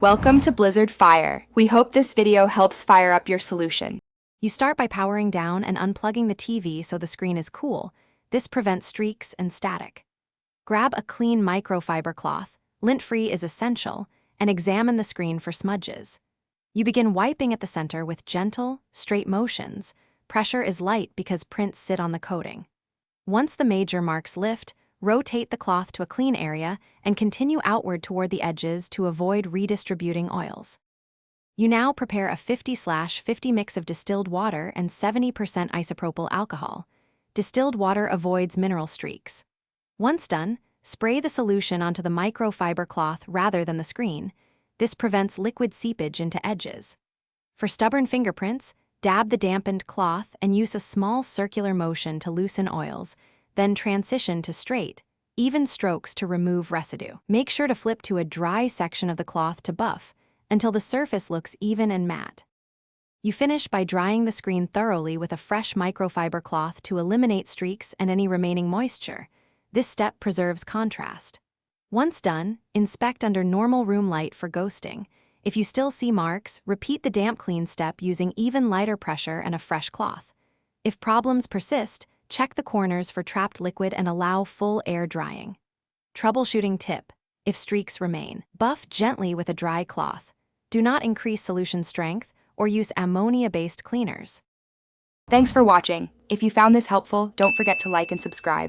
Welcome to Blizzard Fire. We hope this video helps fire up your solution. You start by powering down and unplugging the TV so the screen is cool. This prevents streaks and static. Grab a clean microfiber cloth, lint-free is essential, and examine the screen for smudges. You begin wiping at the center with gentle, straight motions. Pressure is light because prints sit on the coating. Once the major marks lift, rotate the cloth to a clean area and continue outward toward the edges to avoid redistributing oils. You now prepare a 50/50 mix of distilled water and 70% isopropyl alcohol. Distilled water avoids mineral streaks. Once done, spray the solution onto the microfiber cloth rather than the screen. This prevents liquid seepage into edges. For stubborn fingerprints, dab the dampened cloth and use a small circular motion to loosen oils, then transition to straight, even strokes to remove residue. Make sure to flip to a dry section of the cloth to buff until the surface looks even and matte. You finish by drying the screen thoroughly with a fresh microfiber cloth to eliminate streaks and any remaining moisture. This step preserves contrast. Once done, inspect under normal room light for ghosting. If you still see marks, repeat the damp clean step using even lighter pressure and a fresh cloth. If problems persist, check the corners for trapped liquid and allow full air drying. Troubleshooting tip: if streaks remain, buff gently with a dry cloth. Do not increase solution strength or use ammonia-based cleaners. Thanks for watching. If you found this helpful, don't forget to like and subscribe.